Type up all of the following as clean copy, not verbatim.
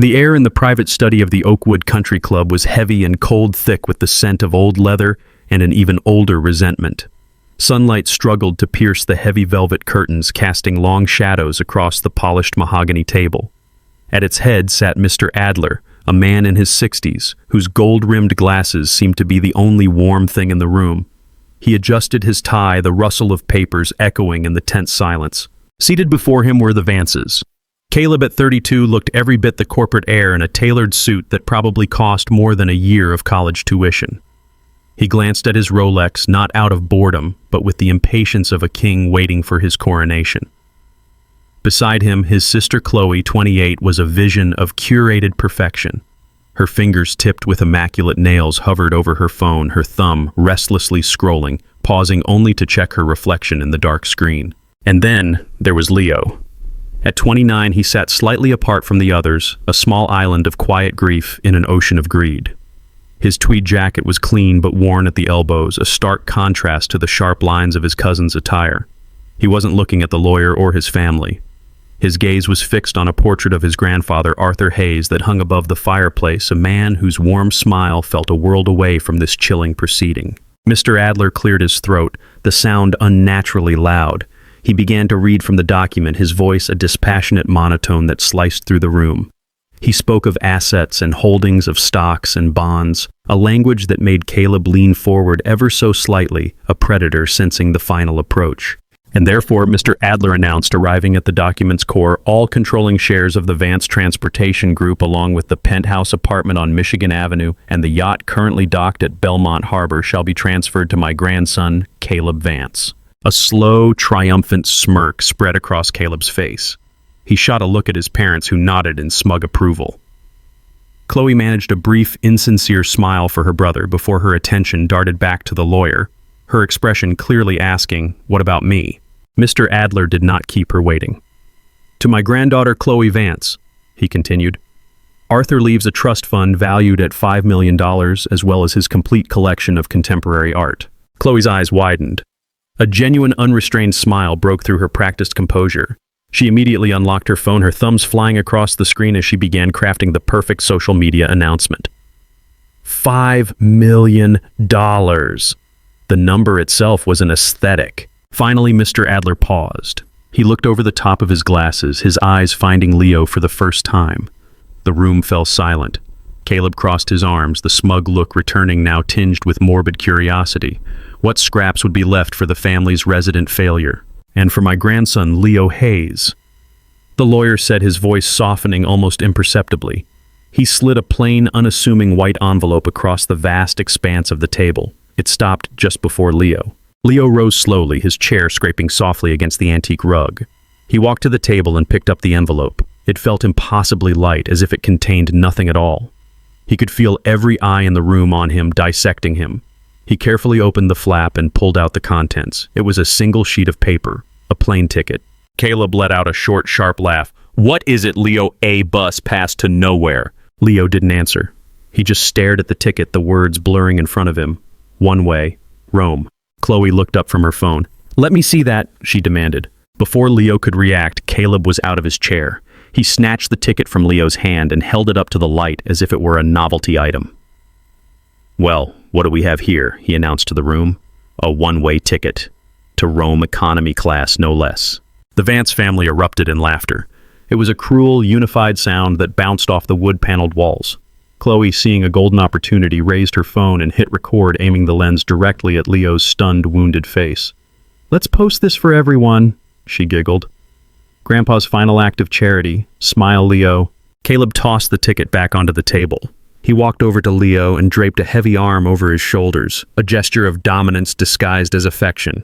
The air in the private study of the Oakwood Country Club was heavy and cold thick with the scent of old leather and an even older resentment. Sunlight struggled to pierce the heavy velvet curtains, casting long shadows across the polished mahogany table. At its head sat Mr. Adler, a man in his 60s, whose gold-rimmed glasses seemed to be the only warm thing in the room. He adjusted his tie, the rustle of papers echoing in the tense silence. Seated before him were the Vances. Caleb at 32 looked every bit the corporate heir in a tailored suit that probably cost more than a year of college tuition. He glanced at his Rolex, not out of boredom, but with the impatience of a king waiting for his coronation. Beside him, his sister Chloe, 28, was a vision of curated perfection. Her fingers tipped with immaculate nails hovered over her phone, her thumb restlessly scrolling, pausing only to check her reflection in the dark screen. And then there was Leo. At 29, he sat slightly apart from the others, a small island of quiet grief in an ocean of greed. His tweed jacket was clean but worn at the elbows, a stark contrast to the sharp lines of his cousin's attire. He wasn't looking at the lawyer or his family. His gaze was fixed on a portrait of his grandfather, Arthur Hayes, that hung above the fireplace, a man whose warm smile felt a world away from this chilling proceeding. Mr. Adler cleared his throat, the sound unnaturally loud. He began to read from the document, his voice a dispassionate monotone that sliced through the room. He spoke of assets and holdings of stocks and bonds, a language that made Caleb lean forward ever so slightly, a predator sensing the final approach. And therefore, Mr. Adler announced, arriving at the document's core, all controlling shares of the Vance Transportation Group along with the penthouse apartment on Michigan Avenue and the yacht currently docked at Belmont Harbor shall be transferred to my grandson, Caleb Vance. A slow, triumphant smirk spread across Caleb's face. He shot a look at his parents, who nodded in smug approval. Chloe managed a brief, insincere smile for her brother before her attention darted back to the lawyer, her expression clearly asking, "What about me?" Mr. Adler did not keep her waiting. "To my granddaughter Chloe Vance," he continued. "Arthur leaves a trust fund valued at $5 million, as well as his complete collection of contemporary art." Chloe's eyes widened. A genuine, unrestrained smile broke through her practiced composure. She immediately unlocked her phone, her thumbs flying across the screen as she began crafting the perfect social media announcement. $5 million. The number itself was an aesthetic. Finally, Mr. Adler paused. He looked over the top of his glasses, his eyes finding Leo for the first time. The room fell silent. Caleb crossed his arms, the smug look returning now tinged with morbid curiosity. What scraps would be left for the family's resident failure? And for my grandson, Leo Hayes. The lawyer said, his voice softening almost imperceptibly. He slid a plain, unassuming white envelope across the vast expanse of the table. It stopped just before Leo. Leo rose slowly, his chair scraping softly against the antique rug. He walked to the table and picked up the envelope. It felt impossibly light, as if it contained nothing at all. He could feel every eye in the room on him, dissecting him. He carefully opened the flap and pulled out the contents. It was a single sheet of paper, a plane ticket. Caleb let out a short, sharp laugh. "What is it, Leo? A bus passed to nowhere." Leo didn't answer. He just stared at the ticket, the words blurring in front of him. One way, Rome. Chloe looked up from her phone. "Let me see that," she demanded. Before Leo could react, Caleb was out of his chair. He snatched the ticket from Leo's hand and held it up to the light as if it were a novelty item. "Well, what do we have here?" he announced to the room. "A one-way ticket. To Rome economy class, no less." The Vance family erupted in laughter. It was a cruel, unified sound that bounced off the wood-paneled walls. Chloe, seeing a golden opportunity, raised her phone and hit record, aiming the lens directly at Leo's stunned, wounded face. "Let's post this for everyone," she giggled. "Grandpa's final act of charity. Smile, Leo." Caleb tossed the ticket back onto the table. He walked over to Leo and draped a heavy arm over his shoulders, a gesture of dominance disguised as affection.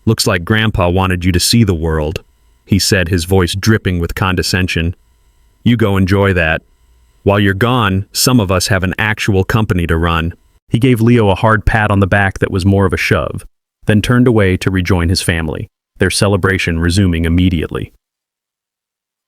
"Looks like Grandpa wanted you to see the world," he said, his voice dripping with condescension. "You go enjoy that. While you're gone, some of us have an actual company to run." He gave Leo a hard pat on the back that was more of a shove, then turned away to rejoin his family, their celebration resuming immediately.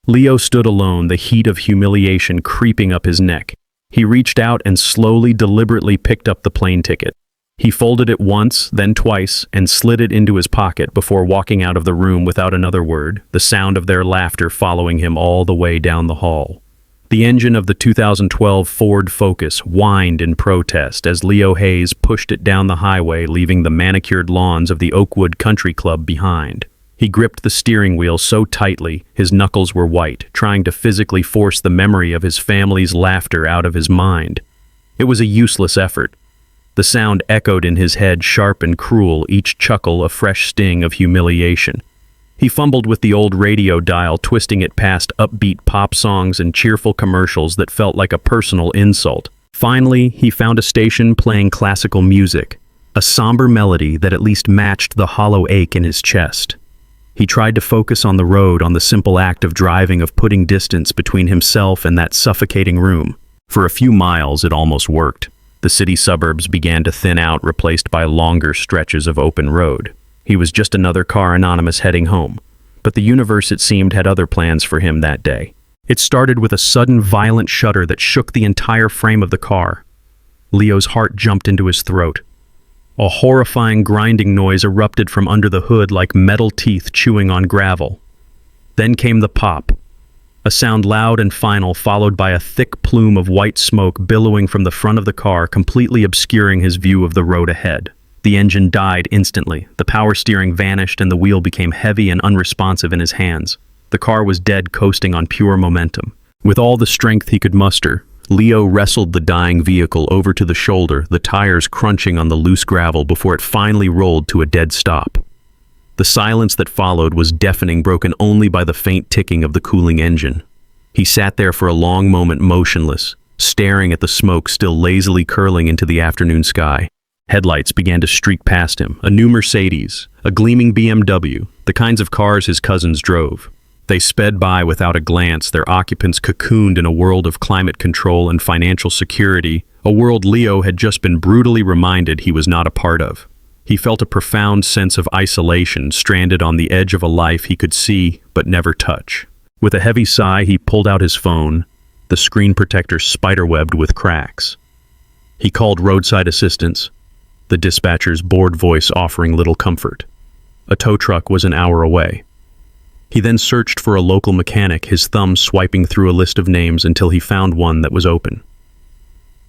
Leo stood alone, the heat of humiliation creeping up his neck. He reached out and slowly, deliberately picked up the plane ticket. He folded it once, then twice, and slid it into his pocket before walking out of the room without another word, the sound of their laughter following him all the way down the hall. The engine of the 2012 Ford Focus whined in protest as Leo Hayes pushed it down the highway, leaving the manicured lawns of the Oakwood Country Club behind. He gripped the steering wheel so tightly his knuckles were white, trying to physically force the memory of his family's laughter out of his mind. It was a useless effort. The sound echoed in his head, sharp and cruel, each chuckle a fresh sting of humiliation. He fumbled with the old radio dial, twisting it past upbeat pop songs and cheerful commercials that felt like a personal insult. Finally, he found a station playing classical music, a somber melody that at least matched the hollow ache in his chest. He tried to focus on the road, on the simple act of driving, of putting distance between himself and that suffocating room. For a few miles, it almost worked. The city suburbs began to thin out, replaced by longer stretches of open road. He was just another car anonymous heading home. But the universe, it seemed, had other plans for him that day. It started with a sudden, violent shudder that shook the entire frame of the car. Leo's heart jumped into his throat. A horrifying grinding noise erupted from under the hood like metal teeth chewing on gravel. Then came the pop. A sound loud and final, followed by a thick plume of white smoke billowing from the front of the car, completely obscuring his view of the road ahead. The engine died instantly. The power steering vanished and the wheel became heavy and unresponsive in his hands. The car was dead, coasting on pure momentum. With all the strength he could muster, Leo wrestled the dying vehicle over to the shoulder, the tires crunching on the loose gravel before it finally rolled to a dead stop. The silence that followed was deafening, broken only by the faint ticking of the cooling engine. He sat there for a long moment, motionless, staring at the smoke still lazily curling into the afternoon sky. Headlights began to streak past him, a new Mercedes, a gleaming BMW, the kinds of cars his cousins drove. They sped by without a glance, their occupants cocooned in a world of climate control and financial security, a world Leo had just been brutally reminded he was not a part of. He felt a profound sense of isolation, stranded on the edge of a life he could see but never touch. With a heavy sigh, he pulled out his phone, the screen protector spiderwebbed with cracks. He called roadside assistance, the dispatcher's bored voice offering little comfort. A tow truck was an hour away. He then searched for a local mechanic, his thumb swiping through a list of names until he found one that was open.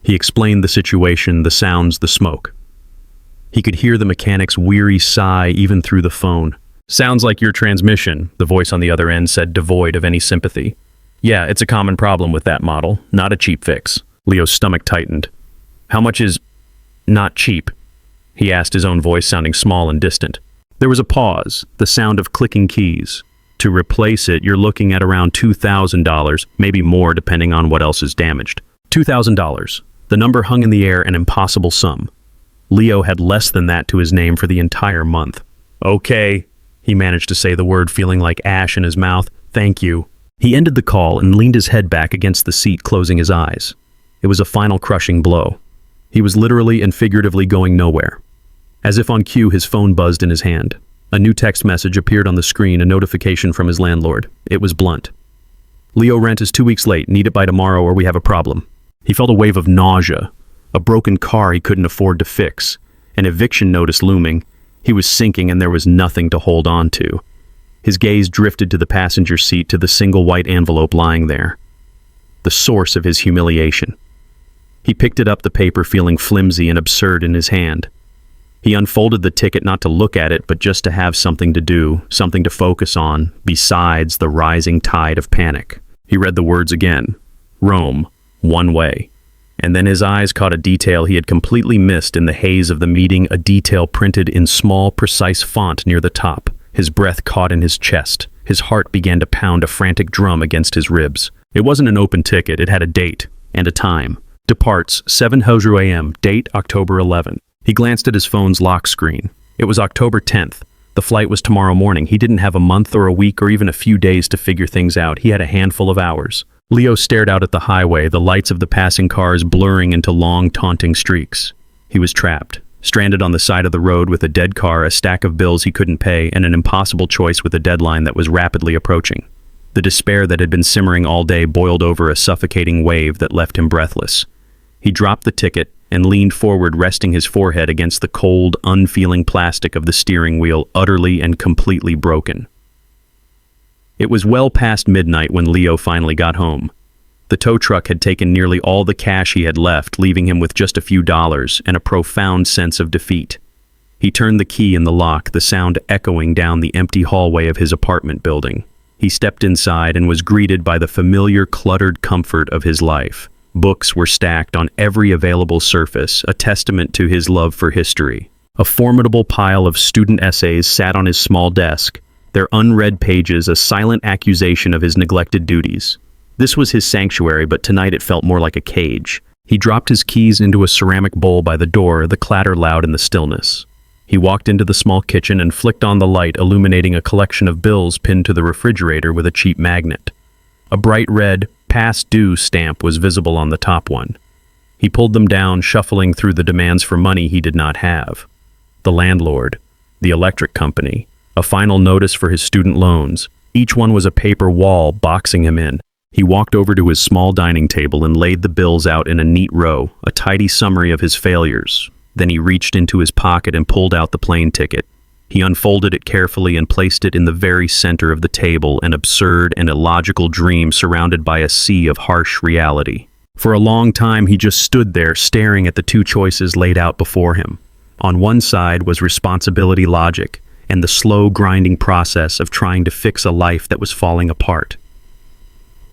He explained the situation, the sounds, the smoke. He could hear the mechanic's weary sigh even through the phone. "Sounds like your transmission," the voice on the other end said, devoid of any sympathy. "Yeah, it's a common problem with that model, not a cheap fix." Leo's stomach tightened. "How much is not cheap?" he asked, his own voice sounding small and distant. There was a pause, the sound of clicking keys. To replace it, you're looking at around $2,000, maybe more depending on what else is damaged. $2,000. The number hung in the air, an impossible sum. Leo had less than that to his name for the entire month. "Okay," he managed to say the word, feeling like ash in his mouth. "Thank you." He ended the call and leaned his head back against the seat, closing his eyes. It was a final crushing blow. He was literally and figuratively going nowhere. As if on cue, his phone buzzed in his hand. A new text message appeared on the screen, a notification from his landlord. It was blunt. "Leo, rent is 2 weeks late. Need it by tomorrow or we have a problem." He felt a wave of nausea. A broken car he couldn't afford to fix. An eviction notice looming. He was sinking and there was nothing to hold on to. His gaze drifted to the passenger seat, to the single white envelope lying there. The source of his humiliation. He picked it up, the paper feeling flimsy and absurd in his hand. He unfolded the ticket, not to look at it, but just to have something to do, something to focus on, besides the rising tide of panic. He read the words again. Rome, one way. And then his eyes caught a detail he had completely missed in the haze of the meeting, a detail printed in small, precise font near the top. His breath caught in his chest. His heart began to pound a frantic drum against his ribs. It wasn't an open ticket, it had a date and a time. Departs 7:00 a.m., date October 11. He glanced at his phone's lock screen. It was October 10th. The flight was tomorrow morning. He didn't have a month or a week or even a few days to figure things out. He had a handful of hours. Leo stared out at the highway, the lights of the passing cars blurring into long, taunting streaks. He was trapped, stranded on the side of the road with a dead car, a stack of bills he couldn't pay, and an impossible choice with a deadline that was rapidly approaching. The despair that had been simmering all day boiled over, a suffocating wave that left him breathless. He dropped the ticket and leaned forward, resting his forehead against the cold, unfeeling plastic of the steering wheel, utterly and completely broken. It was well past midnight when Leo finally got home. The tow truck had taken nearly all the cash he had left, leaving him with just a few dollars and a profound sense of defeat. He turned the key in the lock, the sound echoing down the empty hallway of his apartment building. He stepped inside and was greeted by the familiar, cluttered comfort of his life. Books were stacked on every available surface, a testament to his love for history. A formidable pile of student essays sat on his small desk, their unread pages a silent accusation of his neglected duties. This was his sanctuary, but tonight it felt more like a cage. He dropped his keys into a ceramic bowl by the door, the clatter loud in the stillness. He walked into the small kitchen and flicked on the light, illuminating a collection of bills pinned to the refrigerator with a cheap magnet. A bright red, past due stamp was visible on the top one. He pulled them down, shuffling through the demands for money he did not have. The landlord, the electric company, a final notice for his student loans. Each one was a paper wall boxing him in. He walked over to his small dining table and laid the bills out in a neat row, a tidy summary of his failures. Then he reached into his pocket and pulled out the plane ticket. He unfolded it carefully and placed it in the very center of the table, an absurd and illogical dream surrounded by a sea of harsh reality. For a long time he just stood there, staring at the two choices laid out before him. On one side was responsibility logic, and the slow grinding process of trying to fix a life that was falling apart.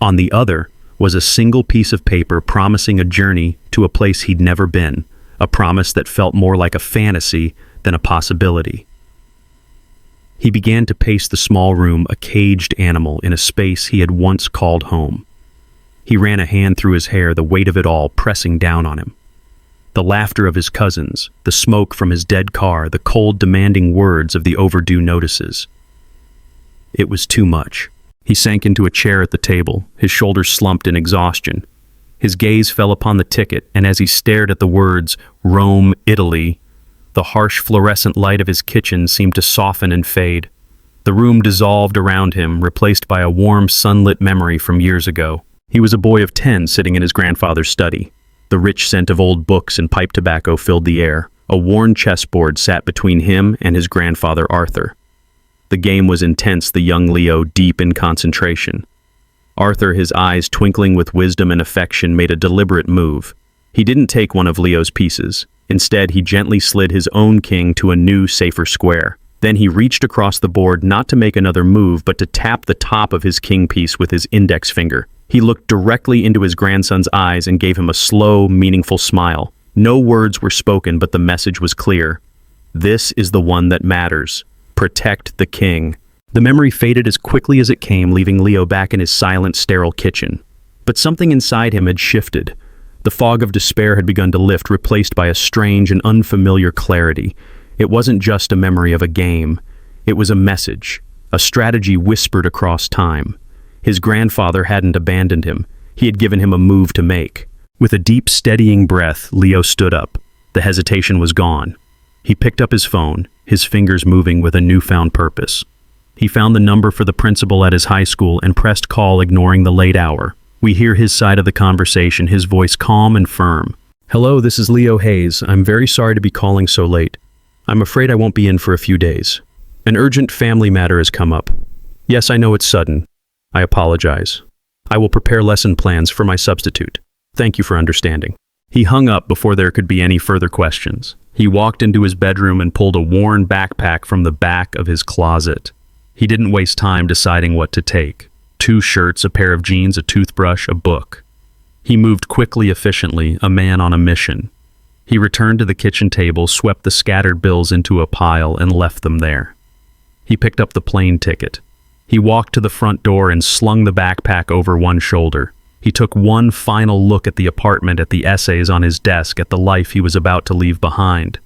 On the other was a single piece of paper promising a journey to a place he'd never been, a promise that felt more like a fantasy than a possibility. He began to pace the small room, a caged animal in a space he had once called home. He ran a hand through his hair, the weight of it all pressing down on him. The laughter of his cousins, the smoke from his dead car, the cold, demanding words of the overdue notices. It was too much. He sank into a chair at the table, his shoulders slumped in exhaustion. His gaze fell upon the ticket, and as he stared at the words, Rome, Italy, the harsh fluorescent light of his kitchen seemed to soften and fade. The room dissolved around him, replaced by a warm, sunlit memory from years ago. He was a boy of 10 sitting in his grandfather's study. The rich scent of old books and pipe tobacco filled the air. A worn chessboard sat between him and his grandfather Arthur. The game was intense, the young Leo deep in concentration. Arthur, his eyes twinkling with wisdom and affection, made a deliberate move. He didn't take one of Leo's pieces. Instead, he gently slid his own king to a new, safer square. Then he reached across the board not to make another move, but to tap the top of his king piece with his index finger. He looked directly into his grandson's eyes and gave him a slow, meaningful smile. No words were spoken, but the message was clear. This is the one that matters. Protect the king. The memory faded as quickly as it came, leaving Leo back in his silent, sterile kitchen. But something inside him had shifted. The fog of despair had begun to lift, replaced by a strange and unfamiliar clarity. It wasn't just a memory of a game. It was a message, a strategy whispered across time. His grandfather hadn't abandoned him. He had given him a move to make. With a deep, steadying breath, Leo stood up. The hesitation was gone. He picked up his phone, his fingers moving with a newfound purpose. He found the number for the principal at his high school and pressed call, ignoring the late hour. We hear his side of the conversation, his voice calm and firm. "Hello, this is Leo Hayes. I'm very sorry to be calling so late. I'm afraid I won't be in for a few days. An urgent family matter has come up. Yes, I know it's sudden. I apologize. I will prepare lesson plans for my substitute. Thank you for understanding." He hung up before there could be any further questions. He walked into his bedroom and pulled a worn backpack from the back of his closet. He didn't waste time deciding what to take. 2 shirts, a pair of jeans, a toothbrush, a book. He moved quickly, efficiently, a man on a mission. He returned to the kitchen table, swept the scattered bills into a pile, and left them there. He picked up the plane ticket. He walked to the front door and slung the backpack over one shoulder. He took one final look at the apartment, at the essays on his desk, at the life he was about to leave behind.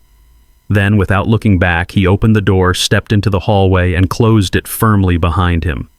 Then, without looking back, he opened the door, stepped into the hallway, and closed it firmly behind him.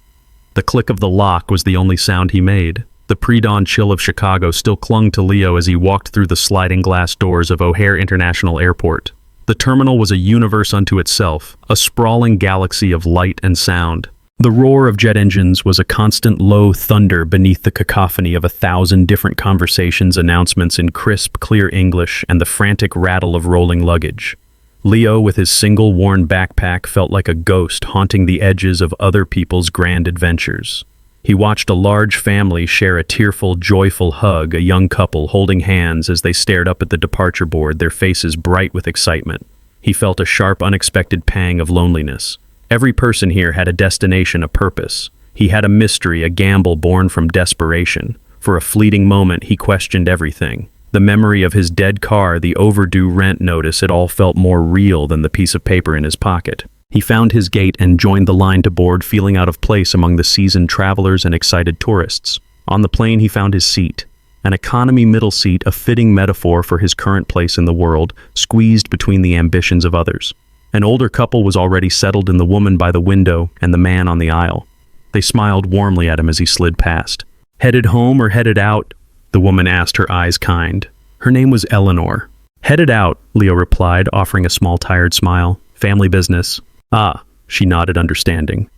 The click of the lock was the only sound he made. The pre-dawn chill of Chicago still clung to Leo as he walked through the sliding glass doors of O'Hare International Airport. The terminal was a universe unto itself, a sprawling galaxy of light and sound. The roar of jet engines was a constant low thunder beneath the cacophony of 1,000 different conversations, announcements in crisp, clear English, and the frantic rattle of rolling luggage. Leo, with his single worn backpack, felt like a ghost haunting the edges of other people's grand adventures. He watched a large family share a tearful, joyful hug, a young couple holding hands as they stared up at the departure board, their faces bright with excitement. He felt a sharp, unexpected pang of loneliness. Every person here had a destination, a purpose. He had a mystery, a gamble born from desperation. For a fleeting moment, he questioned everything. The memory of his dead car, the overdue rent notice, it all felt more real than the piece of paper in his pocket. He found his gate and joined the line to board, feeling out of place among the seasoned travelers and excited tourists. On the plane, he found his seat. An economy middle seat, a fitting metaphor for his current place in the world, squeezed between the ambitions of others. An older couple was already settled in the woman by the window and the man on the aisle. They smiled warmly at him as he slid past. "Headed home or headed out?" the woman asked, her eyes kind. Her name was Eleanor. "Headed out," Leo replied, offering a small tired smile. "Family business." "Ah," she nodded, understanding.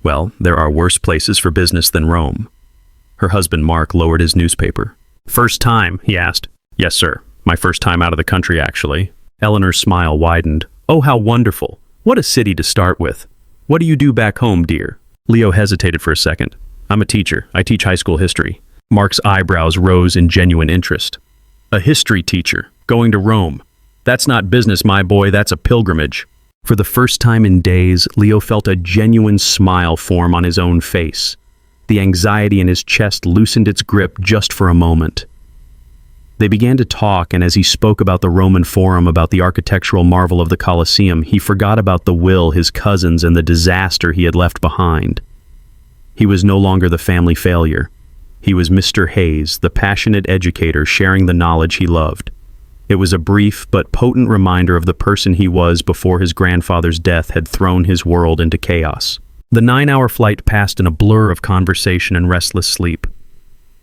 "Well, there are worse places for business than Rome." Her husband, Mark, lowered his newspaper. "First time?" he asked. "Yes, sir. My first time out of the country, actually." Eleanor's smile widened. "Oh, how wonderful. What a city to start with. What do you do back home, dear?" Leo hesitated for a second. "I'm a teacher. I teach high school history." Mark's eyebrows rose in genuine interest. "A history teacher, going to Rome. That's not business, my boy, that's a pilgrimage." For the first time in days, Leo felt a genuine smile form on his own face. The anxiety in his chest loosened its grip just for a moment. They began to talk, and as he spoke about the Roman Forum, about the architectural marvel of the Colosseum, he forgot about the will, his cousins, and the disaster he had left behind. He was no longer the family failure. He was Mr. Hayes, the passionate educator sharing the knowledge he loved. It was a brief but potent reminder of the person he was before his grandfather's death had thrown his world into chaos. The 9-hour flight passed in a blur of conversation and restless sleep.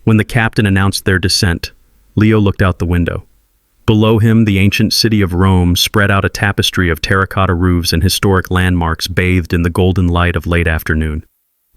When the captain announced their descent, Leo looked out the window. Below him, the ancient city of Rome spread out a tapestry of terracotta roofs and historic landmarks bathed in the golden light of late afternoon.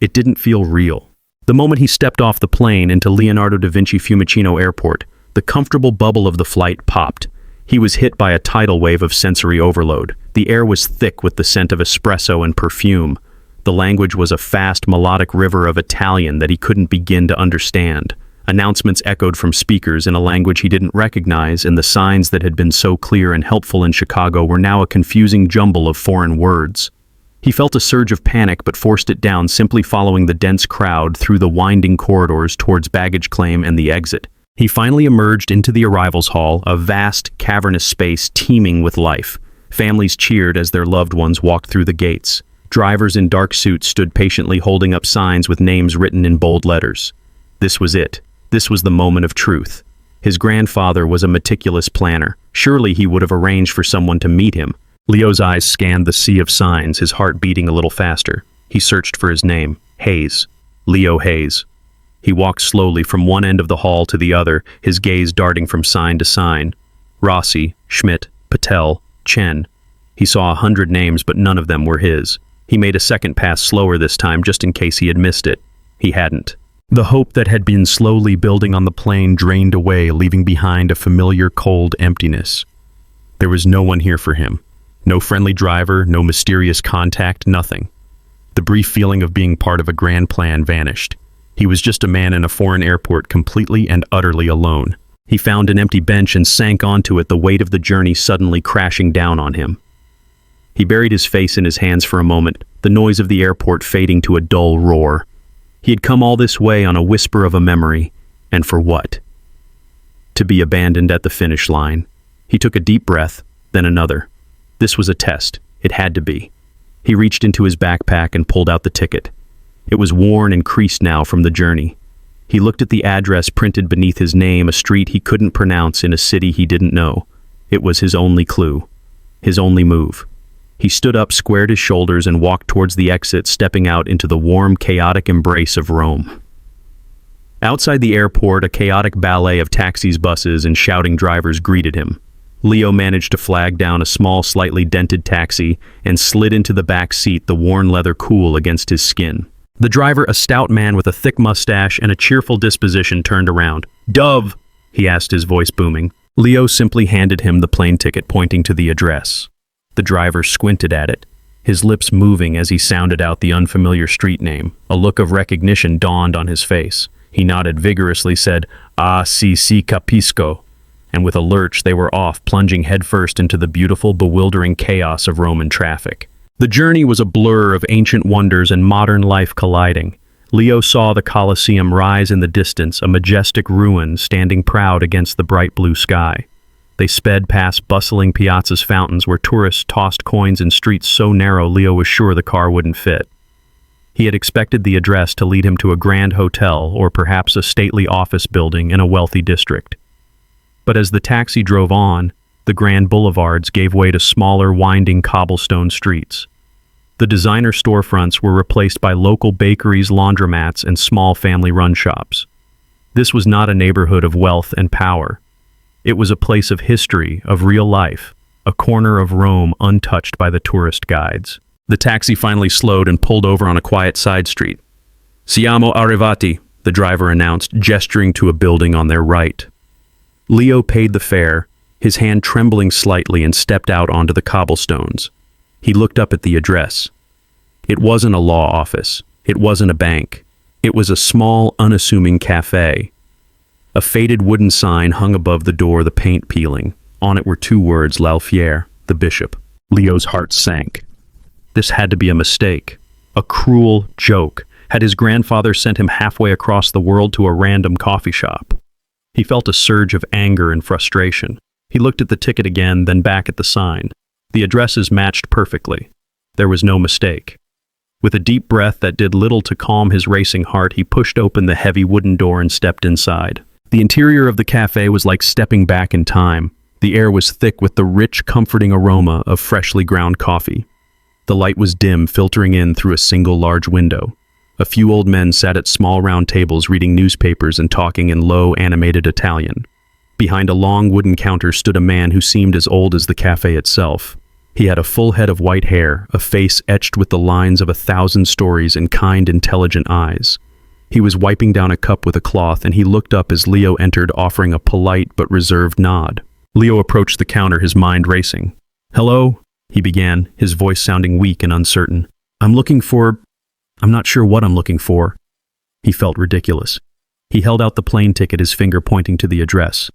It didn't feel real. The moment he stepped off the plane into Leonardo da Vinci Fiumicino Airport, the comfortable bubble of the flight popped. He was hit by a tidal wave of sensory overload. The air was thick with the scent of espresso and perfume. The language was a fast, melodic river of Italian that he couldn't begin to understand. Announcements echoed from speakers in a language he didn't recognize, and the signs that had been so clear and helpful in Chicago were now a confusing jumble of foreign words. He felt a surge of panic but forced it down, simply following the dense crowd through the winding corridors towards baggage claim and the exit. He finally emerged into the arrivals hall, a vast, cavernous space teeming with life. Families cheered as their loved ones walked through the gates. Drivers in dark suits stood patiently holding up signs with names written in bold letters. This was it. This was the moment of truth. His grandfather was a meticulous planner. Surely he would have arranged for someone to meet him. Leo's eyes scanned the sea of signs, his heart beating a little faster. He searched for his name. Hayes. Leo Hayes. He walked slowly from one end of the hall to the other, his gaze darting from sign to sign. Rossi, Schmidt, Patel, Chen. He saw 100 names, but none of them were his. He made a second pass slower this time, just in case he had missed it. He hadn't. The hope that had been slowly building on the plane drained away, leaving behind a familiar cold emptiness. There was no one here for him. No friendly driver, no mysterious contact, nothing. The brief feeling of being part of a grand plan vanished. He was just a man in a foreign airport, completely and utterly alone. He found an empty bench and sank onto it, the weight of the journey suddenly crashing down on him. He buried his face in his hands for a moment, the noise of the airport fading to a dull roar. He had come all this way on a whisper of a memory, and for what? To be abandoned at the finish line. He took a deep breath, then another. This was a test. It had to be. He reached into his backpack and pulled out the ticket. It was worn and creased now from the journey. He looked at the address printed beneath his name, a street he couldn't pronounce in a city he didn't know. It was his only clue. His only move. He stood up, squared his shoulders, and walked towards the exit, stepping out into the warm, chaotic embrace of Rome. Outside the airport, a chaotic ballet of taxis, buses, and shouting drivers greeted him. Leo managed to flag down a small, slightly dented taxi and slid into the back seat, the worn leather cool against his skin. The driver, a stout man with a thick mustache and a cheerful disposition, turned around. "Dove?" he asked, his voice booming. Leo simply handed him the plane ticket, pointing to the address. The driver squinted at it. his lips moving as he sounded out the unfamiliar street name. A look of recognition dawned on his face. He nodded vigorously, said, "Ah, si, capisco," and with a lurch they were off, plunging headfirst into the beautiful, bewildering chaos of Roman traffic. The journey was a blur of ancient wonders and modern life colliding. Leo saw the Colosseum rise in the distance, a majestic ruin standing proud against the bright blue sky. They sped past bustling piazza's fountains where tourists tossed coins in streets so narrow Leo was sure the car wouldn't fit. He had expected the address to lead him to a grand hotel or perhaps a stately office building in a wealthy district. But as the taxi drove on, the grand boulevards gave way to smaller, winding cobblestone streets. The designer storefronts were replaced by local bakeries, laundromats, and small family-run shops. This was not a neighborhood of wealth and power. It was a place of history, of real life, a corner of Rome untouched by the tourist guides. The taxi finally slowed and pulled over on a quiet side street. "Siamo arrivati," the driver announced, gesturing to a building on their right. Leo paid the fare, his hand trembling slightly, and stepped out onto the cobblestones. He looked up at the address. It wasn't a law office. It wasn't a bank. It was a small, unassuming cafe. A faded wooden sign hung above the door, the paint peeling. On it were two words, "L'Alfiere," the bishop. Leo's heart sank. This had to be a mistake. A cruel joke. Had his grandfather sent him halfway across the world to a random coffee shop? He felt a surge of anger and frustration. He looked at the ticket again, then back at the sign. The addresses matched perfectly. There was no mistake. With a deep breath that did little to calm his racing heart, he pushed open the heavy wooden door and stepped inside. The interior of the cafe was like stepping back in time. The air was thick with the rich, comforting aroma of freshly ground coffee. The light was dim, filtering in through a single large window. A few old men sat at small round tables reading newspapers and talking in low, animated Italian. Behind a long wooden counter stood a man who seemed as old as the cafe itself. He had a full head of white hair, a face etched with the lines of 1,000 stories, and kind, intelligent eyes. He was wiping down a cup with a cloth, and he looked up as Leo entered, offering a polite but reserved nod. Leo approached the counter, his mind racing. "Hello?" he began, his voice sounding weak and uncertain. I'm not sure what I'm looking for." He felt ridiculous. He held out the plane ticket, his finger pointing to the address.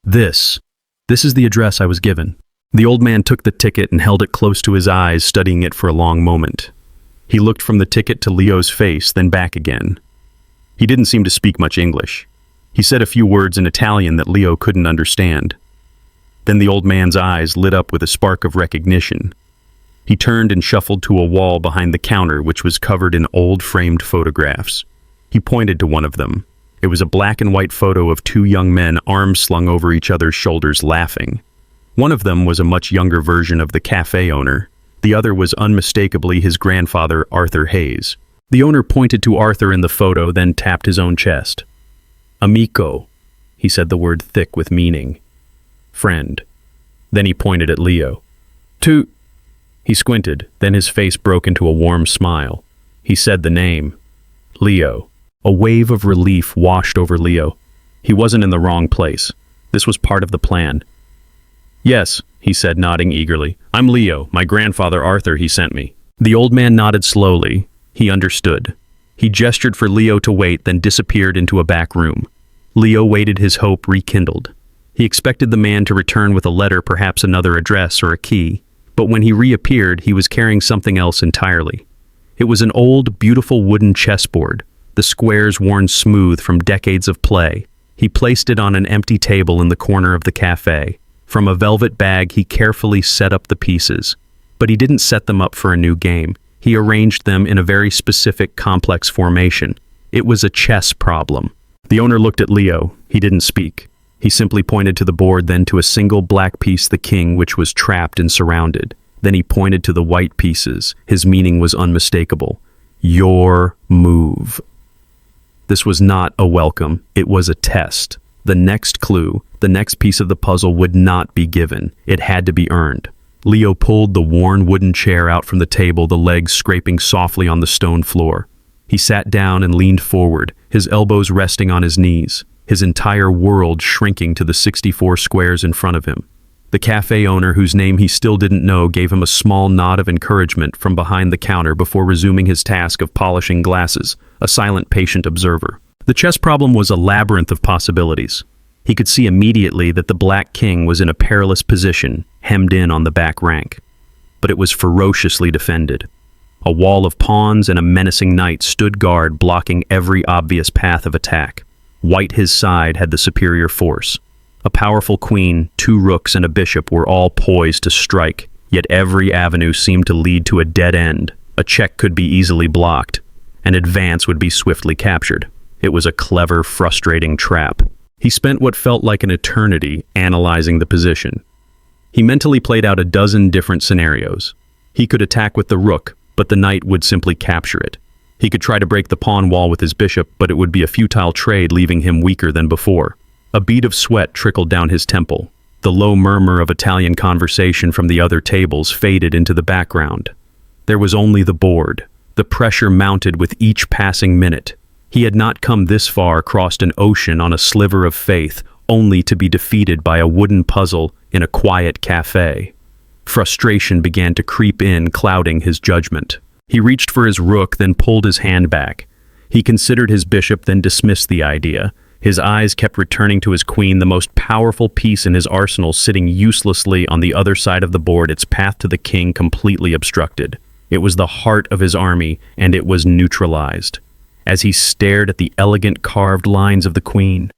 This is the address I was given." The old man took the ticket and held it close to his eyes, studying it for a long moment. He looked from the ticket to Leo's face, then back again. He didn't seem to speak much English. He said a few words in Italian that Leo couldn't understand. Then the old man's eyes lit up with a spark of recognition. He turned and shuffled to a wall behind the counter, which was covered in old framed photographs. He pointed to one of them. It was a black and white photo of two young men, arms slung over each other's shoulders, laughing. One of them was a much younger version of the cafe owner. The other was unmistakably his grandfather, Arthur Hayes. The owner pointed to Arthur in the photo, then tapped his own chest. "Amico," he said the word thick with meaning. "Friend." Then he pointed at Leo. "Tu." He squinted, then his face broke into a warm smile. He said the name. Leo. A wave of relief washed over Leo. He wasn't in the wrong place. This was part of the plan. "Yes," he said, nodding eagerly. "I'm Leo. My grandfather Arthur, he sent me." The old man nodded slowly. He understood. He gestured for Leo to wait, then disappeared into a back room. Leo waited, his hope rekindled. He expected the man to return with a letter, perhaps another address or a key. But when he reappeared, he was carrying something else entirely. It was an old, beautiful wooden chessboard, the squares worn smooth from decades of play. He placed it on an empty table in the corner of the cafe. From a velvet bag, he carefully set up the pieces. But he didn't set them up for a new game. He arranged them in a very specific, complex formation. It was a chess problem. The owner looked at Leo. He didn't speak. He simply pointed to the board, then to a single black piece, the king, which was trapped and surrounded. Then he pointed to the white pieces. His meaning was unmistakable. Your move. This was not a welcome. It was a test. The next clue, the next piece of the puzzle would not be given. It had to be earned. Leo pulled the worn wooden chair out from the table, the legs scraping softly on the stone floor. He sat down and leaned forward, his elbows resting on his knees, his entire world shrinking to the 64 squares in front of him. The cafe owner, whose name he still didn't know, gave him a small nod of encouragement from behind the counter before resuming his task of polishing glasses, a silent, patient observer. The chess problem was a labyrinth of possibilities. He could see immediately that the Black King was in a perilous position, hemmed in on the back rank. But it was ferociously defended. A wall of pawns and a menacing knight stood guard, blocking every obvious path of attack. White, his side, had the superior force. A powerful queen, 2 rooks, and a bishop were all poised to strike, yet every avenue seemed to lead to a dead end. A check could be easily blocked. An advance would be swiftly captured. It was a clever, frustrating trap. He spent what felt like an eternity analyzing the position. He mentally played out a dozen different scenarios. He could attack with the rook, but the knight would simply capture it. He could try to break the pawn wall with his bishop, but it would be a futile trade, leaving him weaker than before. A bead of sweat trickled down his temple. The low murmur of Italian conversation from the other tables faded into the background. There was only the board. The pressure mounted with each passing minute. He had not come this far across an ocean on a sliver of faith, only to be defeated by a wooden puzzle in a quiet cafe. Frustration began to creep in, clouding his judgment. He reached for his rook, then pulled his hand back. He considered his bishop, then dismissed the idea. His eyes kept returning to his queen, the most powerful piece in his arsenal, sitting uselessly on the other side of the board, its path to the king completely obstructed. It was the heart of his army, and it was neutralized. As he stared at the elegant carved lines of the queen,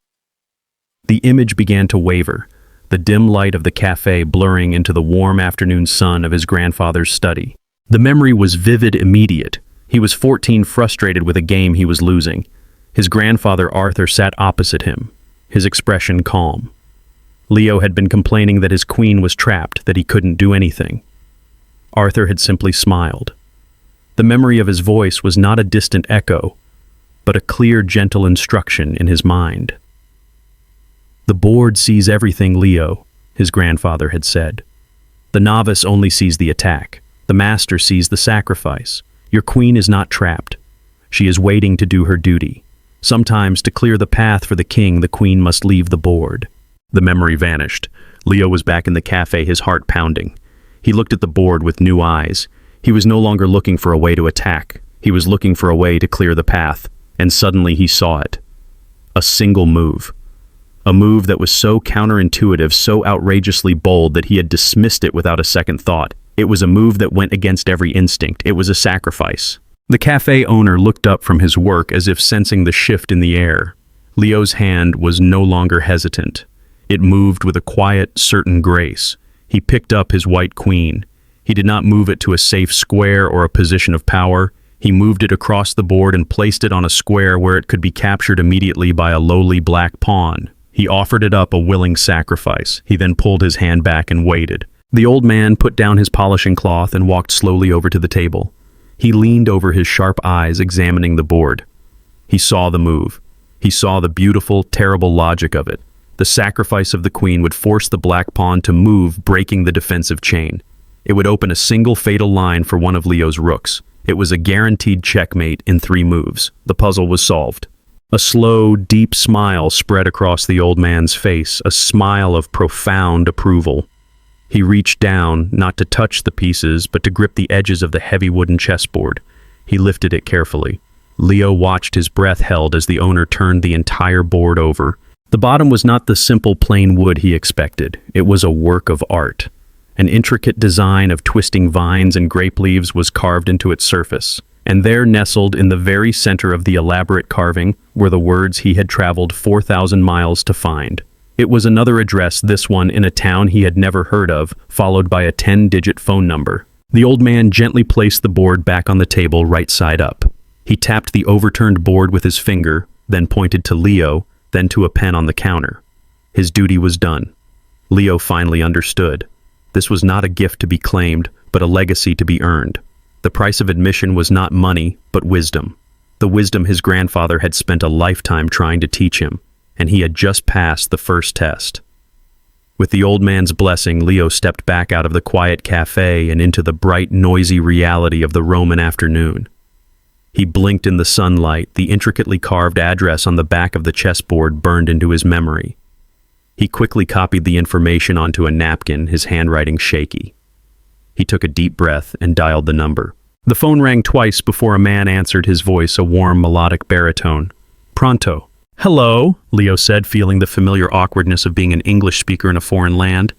the image began to waver, the dim light of the cafe blurring into the warm afternoon sun of his grandfather's study. The memory was vivid, immediate. He was 14, frustrated with a game he was losing. His grandfather Arthur sat opposite him, his expression calm. Leo had been complaining that his queen was trapped, that he couldn't do anything. Arthur had simply smiled. The memory of his voice was not a distant echo, but a clear, gentle instruction in his mind. "The board sees everything, Leo," his grandfather had said. "The novice only sees the attack. The master sees the sacrifice. Your queen is not trapped. She is waiting to do her duty. Sometimes, to clear the path for the king, the queen must leave the board." The memory vanished. Leo was back in the cafe, his heart pounding. He looked at the board with new eyes. He was no longer looking for a way to attack. He was looking for a way to clear the path. And suddenly he saw it. A single move. A move that was so counterintuitive, so outrageously bold that he had dismissed it without a second thought. It was a move that went against every instinct. It was a sacrifice. The cafe owner looked up from his work as if sensing the shift in the air. Leo's hand was no longer hesitant. It moved with a quiet, certain grace. He picked up his white queen. He did not move it to a safe square or a position of power. He moved it across the board and placed it on a square where it could be captured immediately by a lowly black pawn. He offered it up, a willing sacrifice. He then pulled his hand back and waited. The old man put down his polishing cloth and walked slowly over to the table. He leaned over, his sharp eyes examining the board. He saw the move. He saw the beautiful, terrible logic of it. The sacrifice of the queen would force the black pawn to move, breaking the defensive chain. It would open a single fatal line for one of Leo's rooks. It was a guaranteed checkmate in 3 moves. The puzzle was solved. A slow, deep smile spread across the old man's face, a smile of profound approval. He reached down, not to touch the pieces, but to grip the edges of the heavy wooden chessboard. He lifted it carefully. Leo watched, his breath held as the owner turned the entire board over. The bottom was not the simple plain wood he expected. It was a work of art. An intricate design of twisting vines and grape leaves was carved into its surface, and there, nestled in the very center of the elaborate carving, were the words he had traveled 4,000 miles to find. It was another address, this one in a town he had never heard of, followed by a 10-digit phone number. The old man gently placed the board back on the table, right side up. He tapped the overturned board with his finger, then pointed to Leo, then to a pen on the counter. His duty was done. Leo finally understood. This was not a gift to be claimed, but a legacy to be earned. The price of admission was not money, but wisdom. The wisdom his grandfather had spent a lifetime trying to teach him, and he had just passed the first test. With the old man's blessing, Leo stepped back out of the quiet cafe and into the bright, noisy reality of the Roman afternoon. He blinked in the sunlight, the intricately carved address on the back of the chessboard burned into his memory. He quickly copied the information onto a napkin, his handwriting shaky. He took a deep breath and dialed the number. The phone rang twice before a man answered, his voice a warm, melodic baritone. Pronto. Hello, Leo said, feeling the familiar awkwardness of being an English speaker in a foreign land.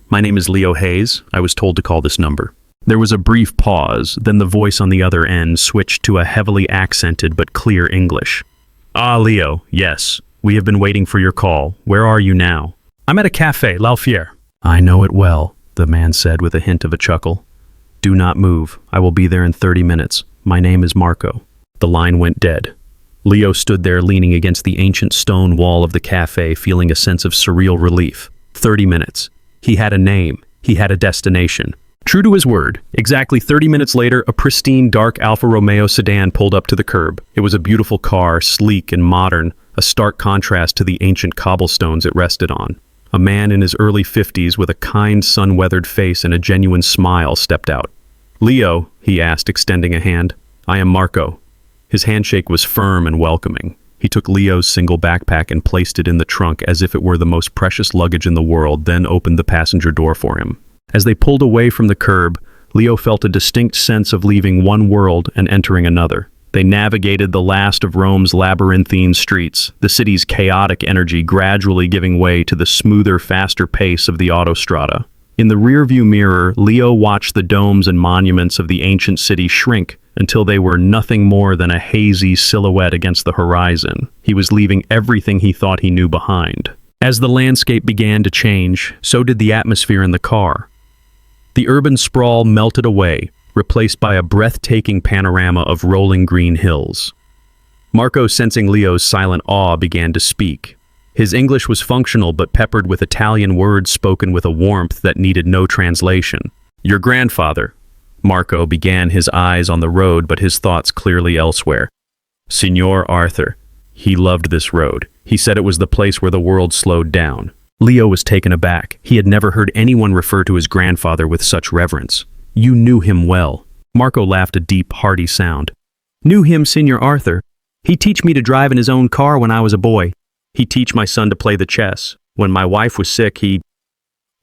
My name is Leo Hayes. I was told to call this number. There was a brief pause, then the voice on the other end switched to a heavily accented but clear English. Ah, Leo, yes. We have been waiting for your call. Where are you now? I'm at a café, L'Alfier. I know it well, the man said with a hint of a chuckle. Do not move. I will be there in 30 minutes. My name is Marco. The line went dead. Leo stood there leaning against the ancient stone wall of the café, feeling a sense of surreal relief. 30 minutes. He had a name. He had a destination. True to his word, exactly 30 minutes later, a pristine dark Alfa Romeo sedan pulled up to the curb. It was a beautiful car, sleek and modern, a stark contrast to the ancient cobblestones it rested on. A man in his early 50s with a kind, sun-weathered face and a genuine smile stepped out. Leo, he asked, extending a hand. I am Marco. His handshake was firm and welcoming. He took Leo's single backpack and placed it in the trunk as if it were the most precious luggage in the world, then opened the passenger door for him. As they pulled away from the curb, Leo felt a distinct sense of leaving one world and entering another. They navigated the last of Rome's labyrinthine streets, the city's chaotic energy gradually giving way to the smoother, faster pace of the autostrada. In the rearview mirror, Leo watched the domes and monuments of the ancient city shrink until they were nothing more than a hazy silhouette against the horizon. He was leaving everything he thought he knew behind. As the landscape began to change, so did the atmosphere in the car. The urban sprawl melted away, replaced by a breathtaking panorama of rolling green hills. Marco, sensing Leo's silent awe, began to speak. His English was functional but peppered with Italian words spoken with a warmth that needed no translation. Your grandfather, Marco began, his eyes on the road but his thoughts clearly elsewhere. Signor Arthur. He loved this road. He said it was the place where the world slowed down. Leo was taken aback. He had never heard anyone refer to his grandfather with such reverence. You knew him well. Marco laughed a deep, hearty sound. Knew him, Signor Arthur. He teach me to drive in his own car when I was a boy. He teach my son to play the chess. When my wife was sick, he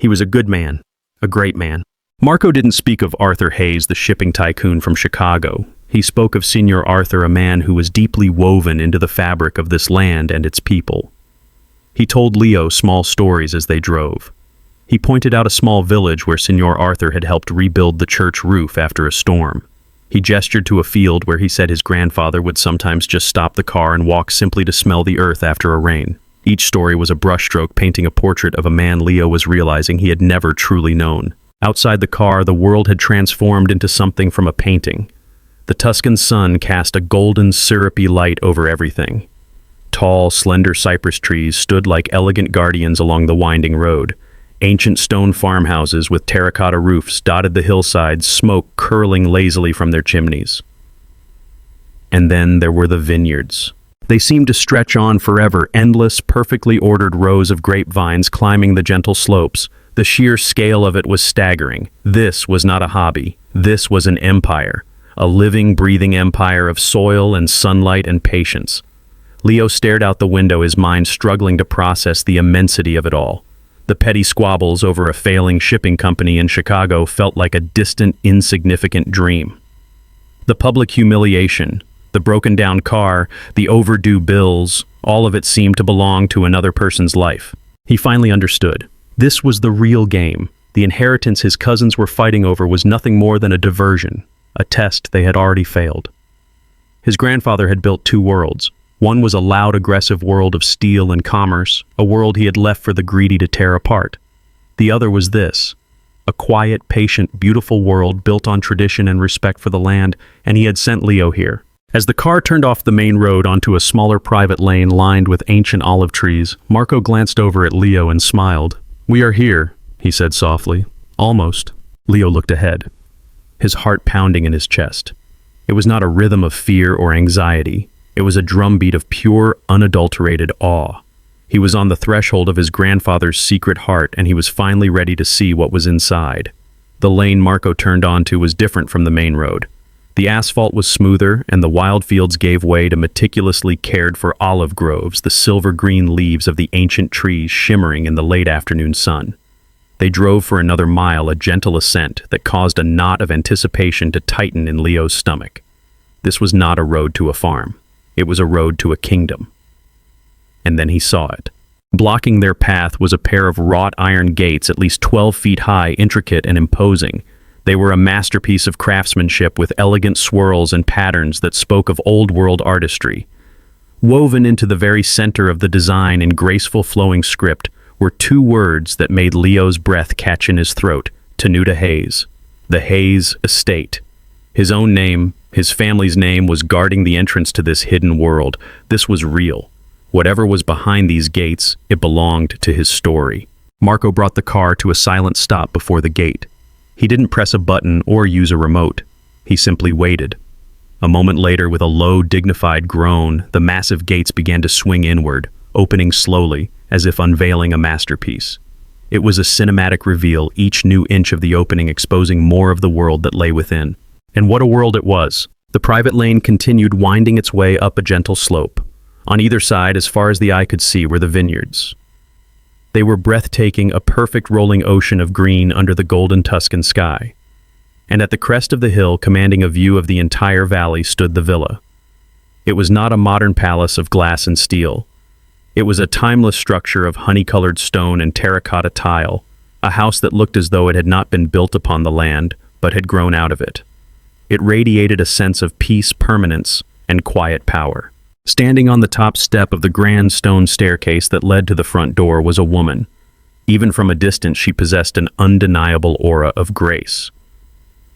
was a good man, a great man. Marco didn't speak of Arthur Hayes, the shipping tycoon from Chicago. He spoke of Signor Arthur, a man who was deeply woven into the fabric of this land and its people. He told Leo small stories as they drove. He pointed out a small village where Signor Arthur had helped rebuild the church roof after a storm. He gestured to a field where he said his grandfather would sometimes just stop the car and walk simply to smell the earth after a rain. Each story was a brushstroke painting a portrait of a man Leo was realizing he had never truly known. Outside the car, the world had transformed into something from a painting. The Tuscan sun cast a golden, syrupy light over everything. Tall, slender cypress trees stood like elegant guardians along the winding road. Ancient stone farmhouses with terracotta roofs dotted the hillsides, smoke curling lazily from their chimneys. And then there were the vineyards. They seemed to stretch on forever, endless, perfectly ordered rows of grapevines climbing the gentle slopes. The sheer scale of it was staggering. This was not a hobby. This was an empire. A living, breathing empire of soil and sunlight and patience. Leo stared out the window, his mind struggling to process the immensity of it all. The petty squabbles over a failing shipping company in Chicago felt like a distant, insignificant dream. The public humiliation, the broken-down car, the overdue bills, all of it seemed to belong to another person's life. He finally understood. This was the real game. The inheritance his cousins were fighting over was nothing more than a diversion, a test they had already failed. His grandfather had built two worlds. One was a loud, aggressive world of steel and commerce, a world he had left for the greedy to tear apart. The other was this, a quiet, patient, beautiful world built on tradition and respect for the land, and he had sent Leo here. As the car turned off the main road onto a smaller private lane lined with ancient olive trees, Marco glanced over at Leo and smiled. We are here, he said softly. Almost. Leo looked ahead, his heart pounding in his chest. It was not a rhythm of fear or anxiety. It was a drumbeat of pure, unadulterated awe. He was on the threshold of his grandfather's secret heart, and he was finally ready to see what was inside. The lane Marco turned onto was different from the main road. The asphalt was smoother, and the wild fields gave way to meticulously cared-for olive groves, the silver-green leaves of the ancient trees shimmering in the late afternoon sun. They drove for another mile, a gentle ascent that caused a knot of anticipation to tighten in Leo's stomach. This was not a road to a farm. It was a road to a kingdom. And then he saw it. Blocking their path was a pair of wrought iron gates at least 12 feet high, intricate and imposing. They were a masterpiece of craftsmanship with elegant swirls and patterns that spoke of old-world artistry. Woven into the very center of the design in graceful flowing script were two words that made Leo's breath catch in his throat: Tenuta Hayes. The Hayes estate. His own name, his family's name, was guarding the entrance to this hidden world. This was real. Whatever was behind these gates, it belonged to his story. Marco brought the car to a silent stop before the gate. He didn't press a button or use a remote. He simply waited. A moment later, with a low, dignified groan, the massive gates began to swing inward, opening slowly, as if unveiling a masterpiece. It was a cinematic reveal, each new inch of the opening exposing more of the world that lay within. And what a world it was! The private lane continued winding its way up a gentle slope. On either side, as far as the eye could see, were the vineyards. They were breathtaking, a perfect rolling ocean of green under the golden Tuscan sky. And at the crest of the hill, commanding a view of the entire valley, stood the villa. It was not a modern palace of glass and steel. It was a timeless structure of honey-colored stone and terracotta tile, a house that looked as though it had not been built upon the land, but had grown out of it. It radiated a sense of peace, permanence, and quiet power. Standing on the top step of the grand stone staircase that led to the front door was a woman. Even from a distance, she possessed an undeniable aura of grace.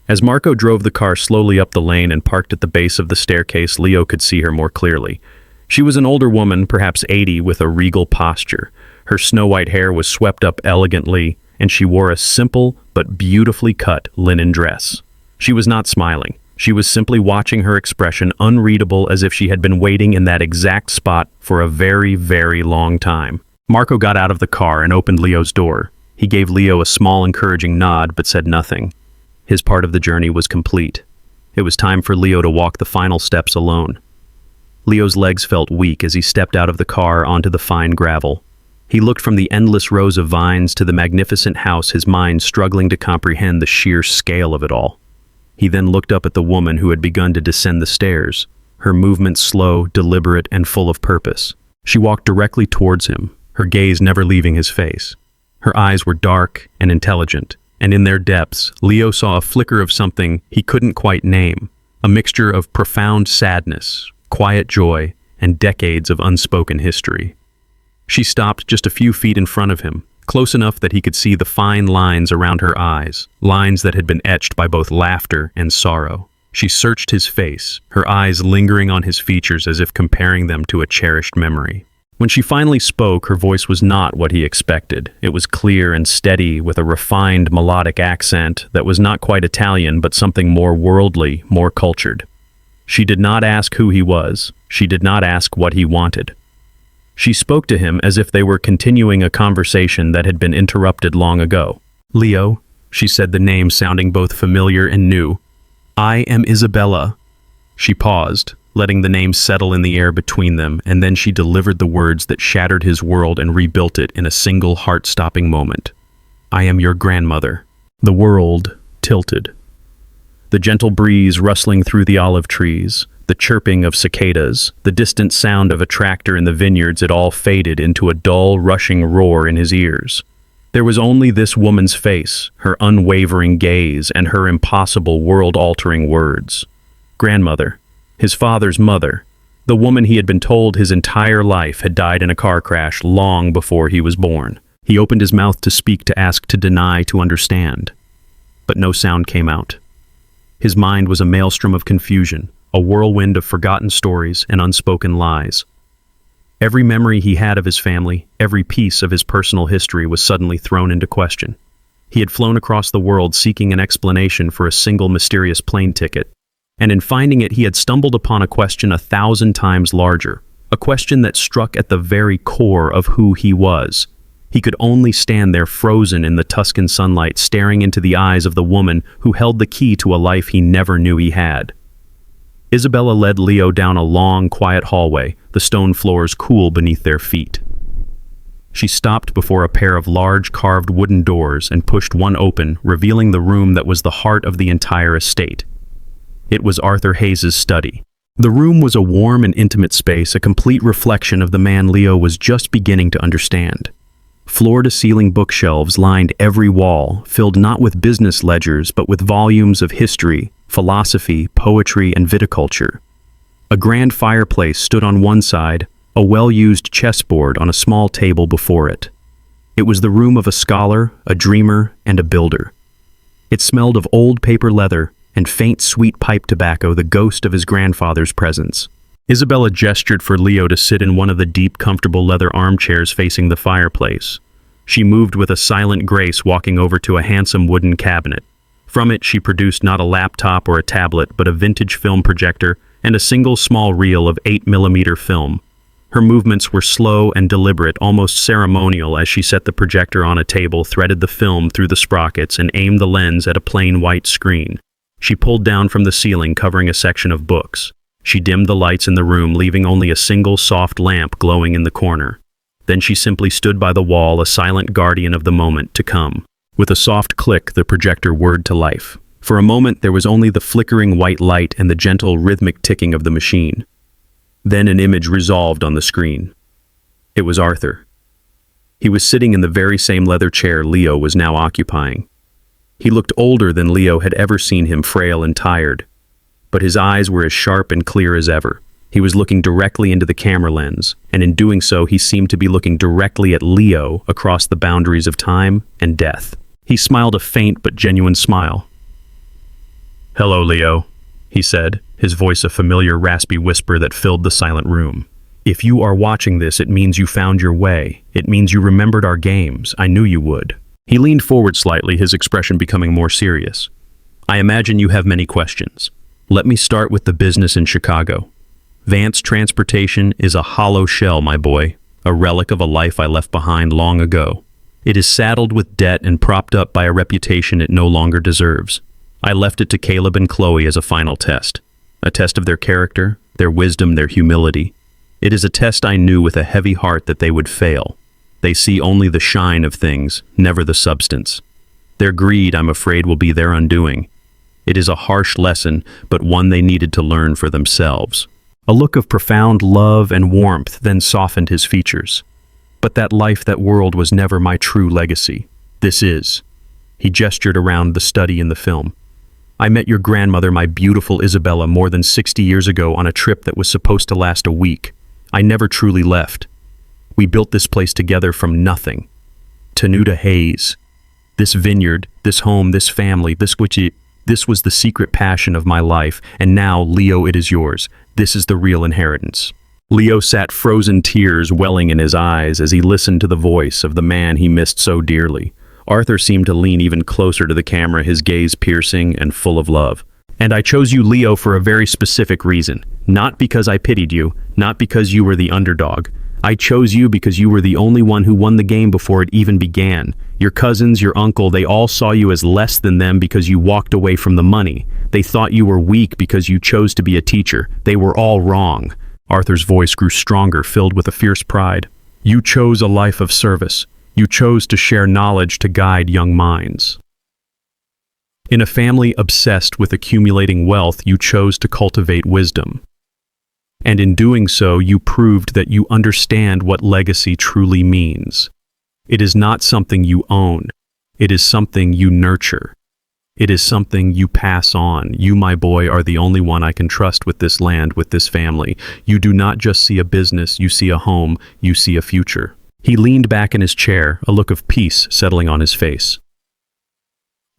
As Marco drove the car slowly up the lane and parked at the base of the staircase, Leo could see her more clearly. She was an older woman, perhaps 80, with a regal posture. Her snow-white hair was swept up elegantly, and she wore a simple but beautifully cut linen dress. She was not smiling. She was simply watching, her expression unreadable, as if she had been waiting in that exact spot for a very, very long time. Marco got out of the car and opened Leo's door. He gave Leo a small, encouraging nod, but said nothing. His part of the journey was complete. It was time for Leo to walk the final steps alone. Leo's legs felt weak as he stepped out of the car onto the fine gravel. He looked from the endless rows of vines to the magnificent house, his mind struggling to comprehend the sheer scale of it all. He then looked up at the woman who had begun to descend the stairs, her movements slow, deliberate, and full of purpose. She walked directly towards him, her gaze never leaving his face. Her eyes were dark and intelligent, and in their depths, Leo saw a flicker of something he couldn't quite name, a mixture of profound sadness, quiet joy, and decades of unspoken history. She stopped just a few feet in front of him, close enough that he could see the fine lines around her eyes, lines that had been etched by both laughter and sorrow. She searched his face, her eyes lingering on his features as if comparing them to a cherished memory. When she finally spoke, her voice was not what he expected. It was clear and steady, with a refined melodic accent that was not quite Italian, but something more worldly, more cultured. She did not ask who he was. She did not ask what he wanted. She spoke to him as if they were continuing a conversation that had been interrupted long ago. "Leo," she said, the name sounding both familiar and new. "I am Isabella." She paused, letting the name settle in the air between them, and then she delivered the words that shattered his world and rebuilt it in a single heart-stopping moment. "I am your grandmother." The world tilted. The gentle breeze rustling through the olive trees, the chirping of cicadas, the distant sound of a tractor in the vineyards, it all faded into a dull, rushing roar in his ears. There was only this woman's face, her unwavering gaze, and her impossible, world-altering words. Grandmother, his father's mother, the woman he had been told his entire life had died in a car crash long before he was born. He opened his mouth to speak, to ask, to deny, to understand. But no sound came out. His mind was a maelstrom of confusion, a whirlwind of forgotten stories and unspoken lies. Every memory he had of his family, every piece of his personal history was suddenly thrown into question. He had flown across the world seeking an explanation for a single mysterious plane ticket, and in finding it he had stumbled upon a question 1,000 times larger, a question that struck at the very core of who he was. He could only stand there frozen in the Tuscan sunlight, staring into the eyes of the woman who held the key to a life he never knew he had. Isabella led Leo down a long, quiet hallway, the stone floors cool beneath their feet. She stopped before a pair of large carved wooden doors and pushed one open, revealing the room that was the heart of the entire estate. It was Arthur Hayes's study. The room was a warm and intimate space, a complete reflection of the man Leo was just beginning to understand. Floor-to-ceiling bookshelves lined every wall, filled not with business ledgers but with volumes of history, philosophy, poetry, and viticulture. A grand fireplace stood on one side, a well-used chessboard on a small table before it. It was the room of a scholar, a dreamer, and a builder. It smelled of old paper leather and faint sweet pipe tobacco, the ghost of his grandfather's presence. Isabella gestured for Leo to sit in one of the deep, comfortable leather armchairs facing the fireplace. She moved with a silent grace, walking over to a handsome wooden cabinet. From it, she produced not a laptop or a tablet, but a vintage film projector and a single small reel of 8mm film. Her movements were slow and deliberate, almost ceremonial, as she set the projector on a table, threaded the film through the sprockets, and aimed the lens at a plain white screen. She pulled down from the ceiling, covering a section of books. She dimmed the lights in the room, leaving only a single soft lamp glowing in the corner. Then she simply stood by the wall, a silent guardian of the moment to come. With a soft click, the projector whirred to life. For a moment, there was only the flickering white light and the gentle, rhythmic ticking of the machine. Then an image resolved on the screen. It was Arthur. He was sitting in the very same leather chair Leo was now occupying. He looked older than Leo had ever seen him, frail and tired. But his eyes were as sharp and clear as ever. He was looking directly into the camera lens, and in doing so, he seemed to be looking directly at Leo across the boundaries of time and death. He smiled a faint but genuine smile. "Hello, Leo," he said, his voice a familiar raspy whisper that filled the silent room. "If you are watching this, it means you found your way. It means you remembered our games. I knew you would." He leaned forward slightly, his expression becoming more serious. "I imagine you have many questions. Let me start with the business in Chicago. Vance Transportation is a hollow shell, my boy, a relic of a life I left behind long ago. It is saddled with debt and propped up by a reputation it no longer deserves. I left it to Caleb and Chloe as a final test, a test of their character, their wisdom, their humility. It is a test I knew with a heavy heart that they would fail. They see only the shine of things, never the substance. Their greed, I'm afraid, will be their undoing. It is a harsh lesson, but one they needed to learn for themselves." A look of profound love and warmth then softened his features. "But that life, that world, was never my true legacy. This is." He gestured around the study in the film. "I met your grandmother, my beautiful Isabella, more than 60 years ago on a trip that was supposed to last a week. I never truly left. We built this place together from nothing. Tanuta Hayes. This vineyard, this home, this family, this was the secret passion of my life, and now, Leo, it is yours. This is the real inheritance." Leo sat, frozen tears welling in his eyes as he listened to the voice of the man he missed so dearly. Arthur seemed to lean even closer to the camera, his gaze piercing and full of love. "And I chose you, Leo, for a very specific reason. Not because I pitied you, not because you were the underdog. I chose you because you were the only one who won the game before it even began. Your cousins, your uncle, they all saw you as less than them because you walked away from the money. They thought you were weak because you chose to be a teacher. They were all wrong." Arthur's voice grew stronger, filled with a fierce pride. "You chose a life of service. You chose to share knowledge to guide young minds. In a family obsessed with accumulating wealth, you chose to cultivate wisdom. And in doing so, you proved that you understand what legacy truly means. It is not something you own. It is something you nurture. It is something you pass on. You, my boy, are the only one I can trust with this land, with this family. You do not just see a business, you see a home, you see a future." He leaned back in his chair, a look of peace settling on his face.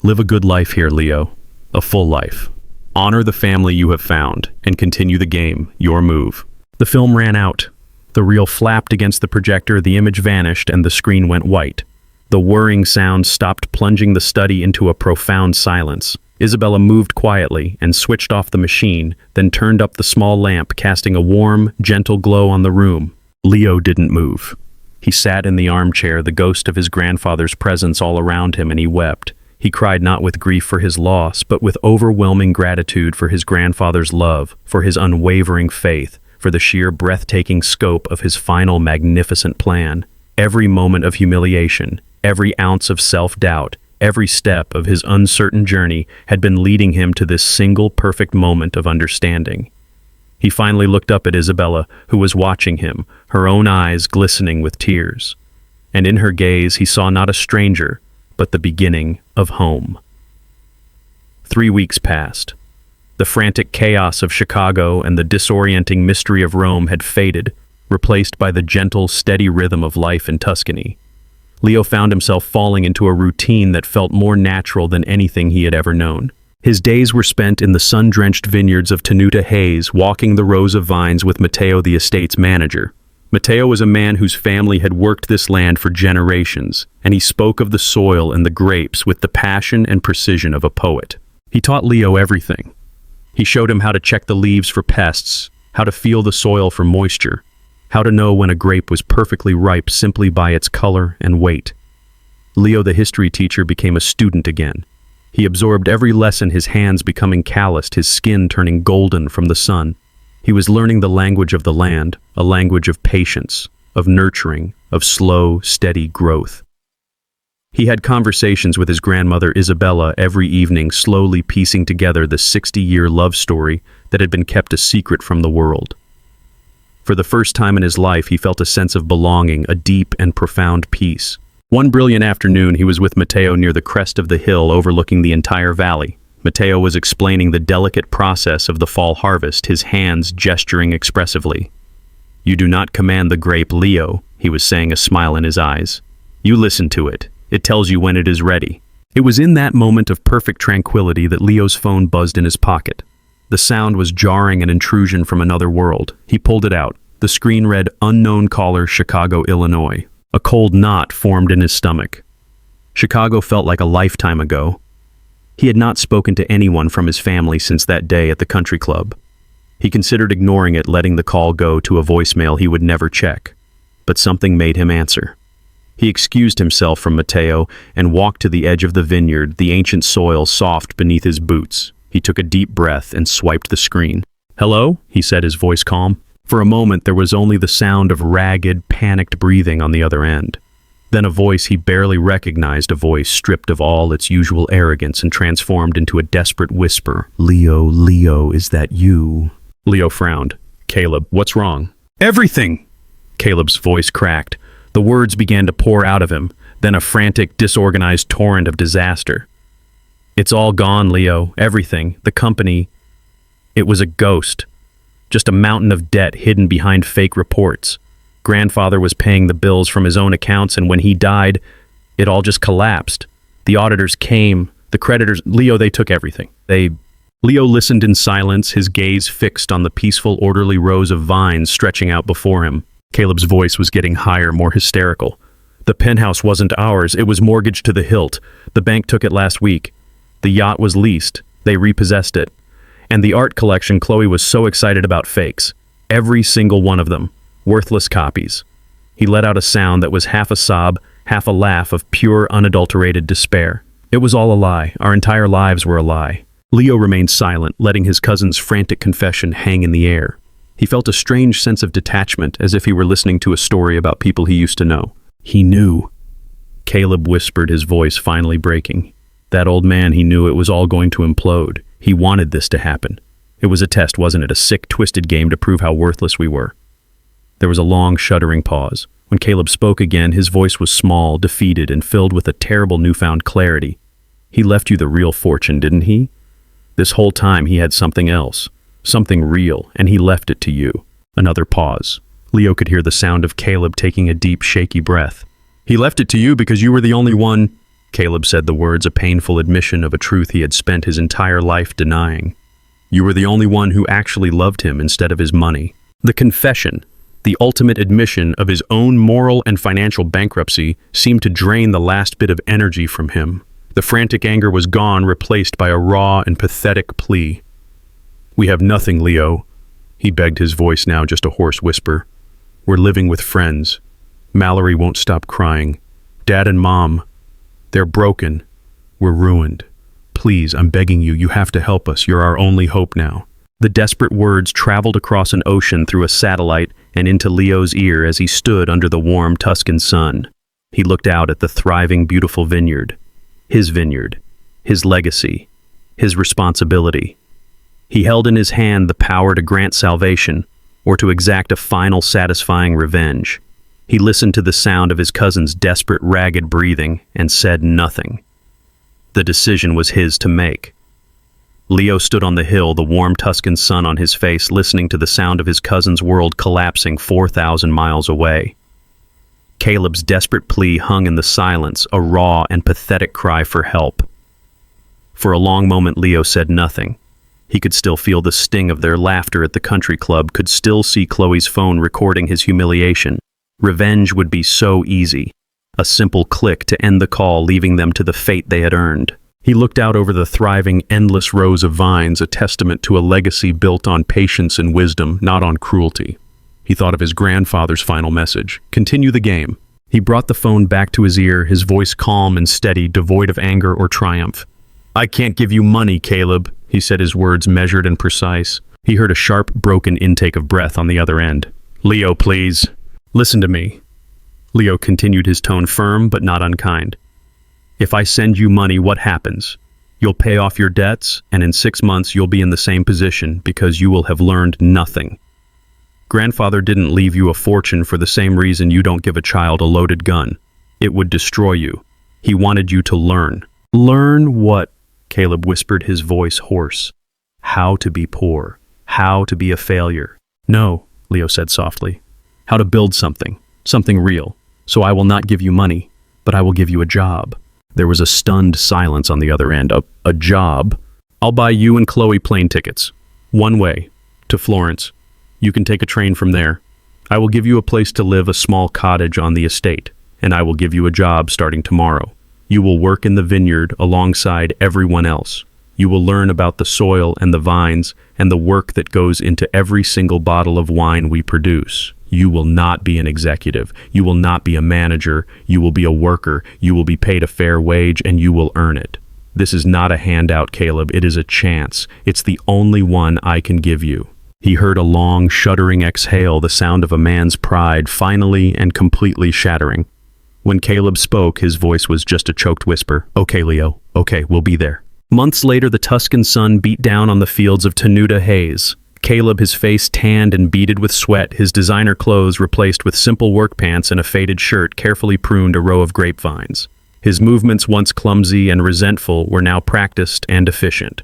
"Live a good life here, Leo. A full life. Honor the family you have found, and continue the game, your move." The film ran out. The reel flapped against the projector, the image vanished, and the screen went white. The whirring sound stopped, plunging the study into a profound silence. Isabella moved quietly and switched off the machine, then turned up the small lamp, casting a warm, gentle glow on the room. Leo didn't move. He sat in the armchair, the ghost of his grandfather's presence all around him, and he wept. He cried not with grief for his loss, but with overwhelming gratitude for his grandfather's love, for his unwavering faith, for the sheer breathtaking scope of his final magnificent plan. Every moment of humiliation, every ounce of self-doubt, every step of his uncertain journey had been leading him to this single perfect moment of understanding. He finally looked up at Isabella, who was watching him, her own eyes glistening with tears. And in her gaze he saw not a stranger, but the beginning of home. 3 weeks passed. The frantic chaos of Chicago and the disorienting mystery of Rome had faded, replaced by the gentle, steady rhythm of life in Tuscany. Leo found himself falling into a routine that felt more natural than anything he had ever known. His days were spent in the sun-drenched vineyards of Tenuta Hayes, walking the rows of vines with Matteo, the estate's manager. Matteo was a man whose family had worked this land for generations, and he spoke of the soil and the grapes with the passion and precision of a poet. He taught Leo everything. He showed him how to check the leaves for pests, how to feel the soil for moisture, how to know when a grape was perfectly ripe simply by its color and weight. Leo, the history teacher, became a student again. He absorbed every lesson, his hands becoming calloused, his skin turning golden from the sun. He was learning the language of the land, a language of patience, of nurturing, of slow, steady growth. He had conversations with his grandmother Isabella every evening, slowly piecing together the 60-year love story that had been kept a secret from the world. For the first time in his life, he felt a sense of belonging, a deep and profound peace. One brilliant afternoon, he was with Matteo near the crest of the hill overlooking the entire valley. Matteo was explaining the delicate process of the fall harvest, his hands gesturing expressively. "You do not command the grape, Leo," he was saying, a smile in his eyes. "You listen to it. It tells you when it is ready." It was in that moment of perfect tranquility that Leo's phone buzzed in his pocket. The sound was jarring, an intrusion from another world. He pulled it out. The screen read, "Unknown caller, Chicago, Illinois." A cold knot formed in his stomach. Chicago felt like a lifetime ago. He had not spoken to anyone from his family since that day at the country club. He considered ignoring it, letting the call go to a voicemail he would never check. But something made him answer. He excused himself from Matteo and walked to the edge of the vineyard, the ancient soil soft beneath his boots. He took a deep breath and swiped the screen. "Hello?" he said, his voice calm. For a moment, there was only the sound of ragged, panicked breathing on the other end. Then a voice he barely recognized, a voice stripped of all its usual arrogance and transformed into a desperate whisper. "Leo, Leo, is that you?" Leo frowned. "Caleb, what's wrong?" "Everything!" Caleb's voice cracked. The words began to pour out of him, then a frantic, disorganized torrent of disaster. "It's all gone, Leo. Everything. The company. It was a ghost. Just a mountain of debt hidden behind fake reports. Grandfather was paying the bills from his own accounts, and when he died, it all just collapsed. The auditors came, the creditors, Leo, they took everything. Leo listened in silence, his gaze fixed on the peaceful, orderly rows of vines stretching out before him. Caleb's voice was getting higher, more hysterical. "The penthouse wasn't ours, it was mortgaged to the hilt. The bank took it last week. The yacht was leased, they repossessed it. And the art collection, Chloe was so excited about fakes. Every single one of them. Worthless copies." He let out a sound that was half a sob, half a laugh of pure, unadulterated despair. It was all a lie. Our entire lives were a lie. Leo remained silent, letting his cousin's frantic confession hang in the air. He felt a strange sense of detachment, as if he were listening to a story about people he used to know. He knew. Caleb whispered, his voice finally breaking. That old man, he knew it was all going to implode. He wanted this to happen. It was a test, wasn't it? A sick, twisted game to prove how worthless we were. There was a long, shuddering pause. When Caleb spoke again, his voice was small, defeated, and filled with a terrible newfound clarity. "He left you the real fortune, didn't he? This whole time he had something else, something real, and he left it to you." Another pause. Leo could hear the sound of Caleb taking a deep, shaky breath. "He left it to you because you were the only one," Caleb said the words, a painful admission of a truth he had spent his entire life denying. "You were the only one who actually loved him instead of his money." The confession, the ultimate admission of his own moral and financial bankruptcy, seemed to drain the last bit of energy from him. The frantic anger was gone, replaced by a raw and pathetic plea. "We have nothing, Leo," he begged, his voice now just a hoarse whisper. "We're living with friends. Mallory won't stop crying. Dad and Mom, they're broken. We're ruined. Please, I'm begging you, you have to help us. You're our only hope now." The desperate words traveled across an ocean through a satellite and into Leo's ear as he stood under the warm Tuscan sun. He looked out at the thriving, beautiful vineyard. His legacy, his responsibility. He held in his hand the power to grant salvation or to exact a final satisfying revenge. He listened to the sound of his cousin's desperate, ragged breathing and said nothing. The decision was his to make. Leo stood on the hill, the warm Tuscan sun on his face, listening to the sound of his cousin's world collapsing 4,000 miles away. Caleb's desperate plea hung in the silence, a raw and pathetic cry for help. For a long moment, Leo said nothing. He could still feel the sting of their laughter at the country club, could still see Chloe's phone recording his humiliation. Revenge would be so easy. A simple click to end the call, leaving them to the fate they had earned. He looked out over the thriving, endless rows of vines, a testament to a legacy built on patience and wisdom, not on cruelty. He thought of his grandfather's final message: continue the game. He brought the phone back to his ear, his voice calm and steady, devoid of anger or triumph. "I can't give you money, Caleb," he said, his words measured and precise. He heard a sharp, broken intake of breath on the other end. "Leo, please. Listen to me." Leo continued, his tone firm but not unkind. "If I send you money, what happens? You'll pay off your debts, and in 6 months you'll be in the same position because you will have learned nothing. Grandfather didn't leave you a fortune for the same reason you don't give a child a loaded gun. It would destroy you. He wanted you to learn." "Learn what?" Caleb whispered, his voice hoarse. "How to be poor. How to be a failure." "No," Leo said softly. "How to build something real. So I will not give you money, but I will give you a job." There was a stunned silence on the other end. A job? "I'll buy you and Chloe plane tickets. One way. To Florence. You can take a train from there. I will give you a place to live, a small cottage on the estate, and I will give you a job starting tomorrow. You will work in the vineyard alongside everyone else. You will learn about the soil and the vines and the work that goes into every single bottle of wine we produce. You will not be an executive. You will not be a manager. You will be a worker. You will be paid a fair wage, and you will earn it. This is not a handout, Caleb. It is a chance. It's the only one I can give you." He heard a long, shuddering exhale, the sound of a man's pride finally and completely shattering. When Caleb spoke, his voice was just a choked whisper. "Okay, Leo. Okay, we'll be there." Months later, the Tuscan sun beat down on the fields of Tenuta haze. Caleb, his face tanned and beaded with sweat, his designer clothes replaced with simple work pants and a faded shirt, carefully pruned a row of grapevines. His movements, once clumsy and resentful, were now practiced and efficient.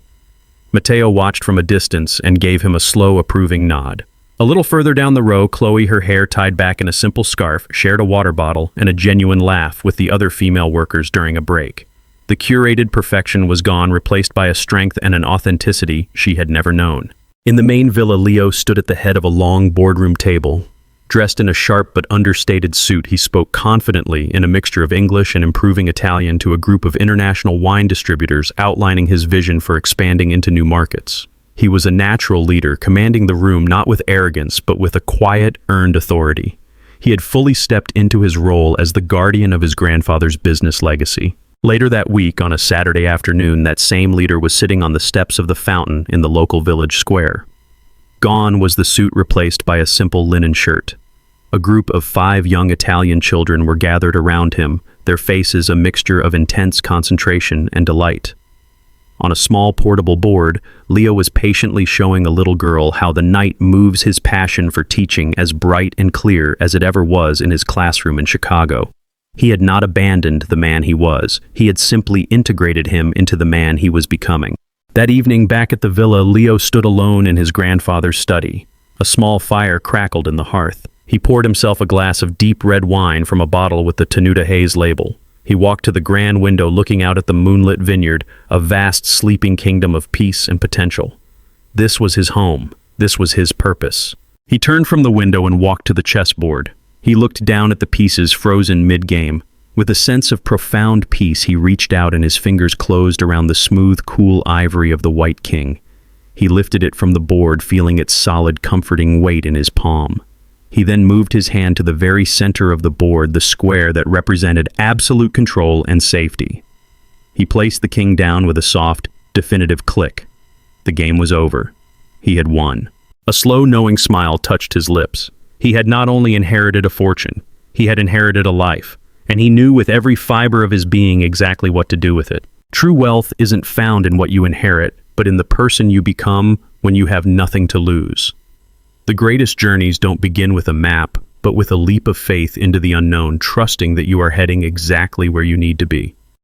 Mateo watched from a distance and gave him a slow, approving nod. A little further down the row, Chloe, her hair tied back in a simple scarf, shared a water bottle and a genuine laugh with the other female workers during a break. The curated perfection was gone, replaced by a strength and an authenticity she had never known. In the main villa, Leo stood at the head of a long boardroom table. Dressed in a sharp but understated suit, he spoke confidently in a mixture of English and improving Italian to a group of international wine distributors, outlining his vision for expanding into new markets. He was a natural leader, commanding the room not with arrogance, but with a quiet, earned authority. He had fully stepped into his role as the guardian of his grandfather's business legacy. Later that week, on a Saturday afternoon, that same leader was sitting on the steps of the fountain in the local village square. Gone was the suit, replaced by a simple linen shirt. A group of 5 young Italian children were gathered around him, their faces a mixture of intense concentration and delight. On a small portable board, Leo was patiently showing a little girl how the night moves his passion for teaching as bright and clear as it ever was in his classroom in Chicago. He had not abandoned the man he was. He had simply integrated him into the man he was becoming. That evening, back at the villa, Leo stood alone in his grandfather's study. A small fire crackled in the hearth. He poured himself a glass of deep red wine from a bottle with the Tenuta Haze label. He walked to the grand window, looking out at the moonlit vineyard, a vast sleeping kingdom of peace and potential. This was his home. This was his purpose. He turned from the window and walked to the chessboard. He looked down at the pieces frozen mid-game. With a sense of profound peace, he reached out and his fingers closed around the smooth, cool ivory of the white king. He lifted it from the board, feeling its solid, comforting weight in his palm. He then moved his hand to the very center of the board, the square that represented absolute control and safety. He placed the king down with a soft, definitive click. The game was over. He had won. A slow, knowing smile touched his lips. He had not only inherited a fortune, he had inherited a life, and he knew with every fiber of his being exactly what to do with it. True wealth isn't found in what you inherit, but in the person you become when you have nothing to lose. The greatest journeys don't begin with a map, but with a leap of faith into the unknown, trusting that you are heading exactly where you need to be.